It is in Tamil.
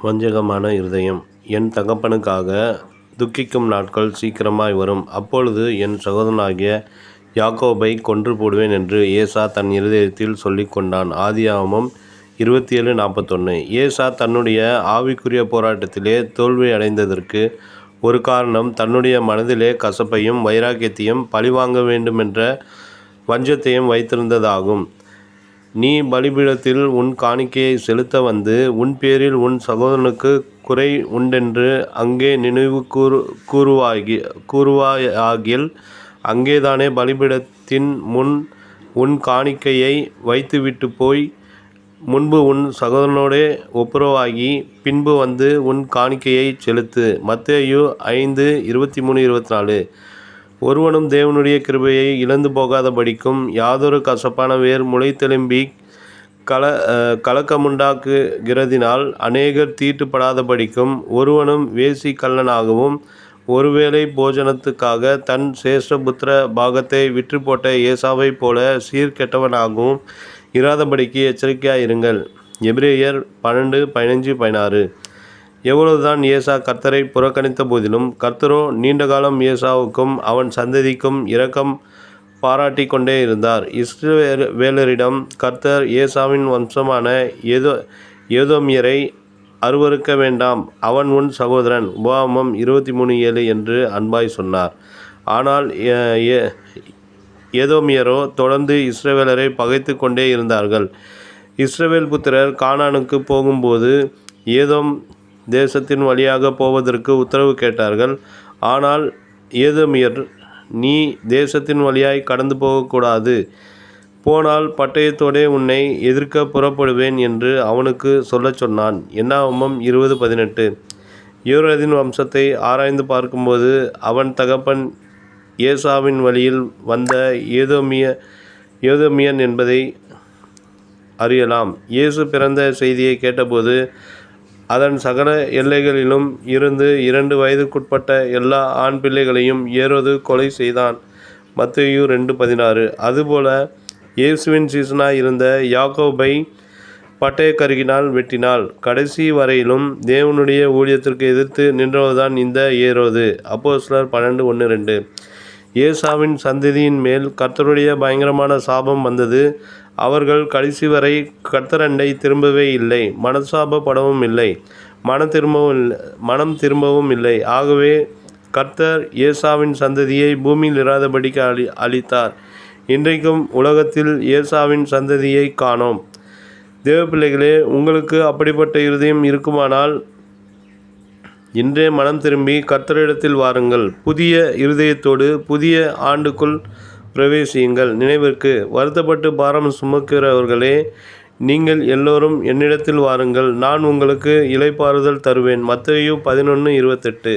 வஞ்சகமான இருதயம். என் தகப்பனுக்காக துக்கிக்கும் நாட்கள் சீக்கிரமாய் வரும். அப்பொழுது என் சகோதரனாகிய யாக்கோபைக் கொன்று போடுவேன் என்று ஏசா தன் இருதயத்தில் சொல்லிக் கொண்டான். ஆதியாகமம் 27:41. ஏசா தன்னுடைய ஆவிக்குரிய போராட்டத்திலே தோல்வி அடைந்ததற்கு ஒரு காரணம் தன்னுடைய மனதிலே கசப்பையும் வைராக்கியத்தையும் பழிவாங்க வேண்டுமென்ற வஞ்சத்தையும் வைத்திருந்ததாகும். நீ பலிபீடத்தில் உன் காணிக்கையை செலுத்த வந்து உன் பேரில் உன் சகோதரனுக்கு குறை உண்டென்று அங்கே நினைவு கூறுவாயாகில் அங்கேதானே பலிபீடத்தின் முன் உன் காணிக்கையை வைத்துவிட்டு போய் முன்பு உன் சகோதரனோடே ஒப்புரவாகி பின்பு வந்து உன் காணிக்கையை செலுத்து. மத்தேயு 5:23-24. ஒருவனும் தேவனுடைய கிருபையை இழந்து போகாதபடிக்கும் யாதொரு கசப்பான வேர் முளைத்தெழும்பி கலக்கமுண்டாக்குகிறதினால் அநேகர் தீட்டுப்படாதபடிக்கும் ஒருவனும் வேசி கள்ளனாகவும் ஒருவேளை போஜனத்துக்காக தன் சேஷ்டபுத்திர பாகத்தை விற்று போட்ட ஏசாவைப் போல சீர்கெட்டவனாகவும் இராதபடிக்கு எச்சரிக்கையாயிருங்கள். எபிரேயர் 12:15-16. எவ்வளவுதான் ஏசா கர்த்தரை புறக்கணித்த போதிலும் கர்த்தரோ நீண்டகாலம் ஏசாவுக்கும் அவன் சந்ததிக்கும் இரக்கம் பாராட்டி கொண்டே இருந்தார். இஸ்ரவேலரிடம் கர்த்தர் ஏசாவின் வம்சமான ஏதோமியரை அருவருக்க வேண்டாம், அவன் உன் சகோதரன், உபாகமம் 23:7 என்று அன்பாய் சொன்னார். ஆனால் ஏதோமியரோ தொடர்ந்து இஸ்ரவேலரை பகைத்து கொண்டே இருந்தார்கள். இஸ்ரவேல் புத்திரர் கானானுக்கு போகும்போது ஏதோம் தேசத்தின் வழியாக போவதற்கு உத்தரவு கேட்டார்கள். ஆனால் ஏதோமியர், நீ தேசத்தின் வழியாய் கடந்து போகக்கூடாது, போனால் பட்டயத்தோடே உன்னை எதிர்க்க புறப்படுவேன் என்று அவனுக்கு சொல்லச் சொன்னான். என்னாகமம் 20:18. யோரேதின் வம்சத்தை ஆராய்ந்து பார்க்கும்போது அவன் தகப்பன் ஏசாவின் வழியில் வந்த ஏதோமியன் என்பதை அறியலாம். இயேசு பிறந்த செய்தியை கேட்டபோது அதன் சகல எல்லைகளிலும் இருந்து 2 வயதுக்குட்பட்ட எல்லா ஆண் பிள்ளைகளையும் ஏரோது கொலை செய்தான். மத்தேயு 2:16. அதுபோல இயேசுவின் சீசனாய் இருந்த யாக்கோபை பட்டயக்கருகினால் வெட்டினாள். கடைசி வரையிலும் தேவனுடைய ஊழியத்திற்கு எதிர்த்து நின்றவர்தான் இந்த ஏரோது. அப்போஸ்தலர் 12:1-2. ஏசாவின் சந்ததியின் மேல் கர்த்தருடைய பயங்கரமான சாபம் வந்தது. அவர்கள் கடைசி வரை கர்த்தரண்டை திரும்பவே இல்லை, மனசாபப்படவும் இல்லை, மனம் திரும்பவும் இல்லை. ஆகவே கர்த்தர் ஏசாவின் சந்ததியை பூமியில் இராதபடிக்கு அழித்தார். இன்றைக்கும் உலகத்தில் ஏசாவின் சந்ததியை காணோம். தேவ பிள்ளைகளே, உங்களுக்கு அப்படிப்பட்ட இருதயம் இருக்குமானால் இன்றே மனம் திரும்பி கர்த்தரிடத்தில் வாருங்கள். புதிய இருதயத்தோடு புதிய ஆண்டுக்குள் பிரவேசியுங்கள். நினைவிற்கு, வருத்தப்பட்டு பாரம் சுமக்கிறவர்களே, நீங்கள் எல்லோரும் என்னிடத்தில் வாருங்கள், நான் உங்களுக்கு இளைப்பாறுதல் தருவேன். மத்தேயு 11:28.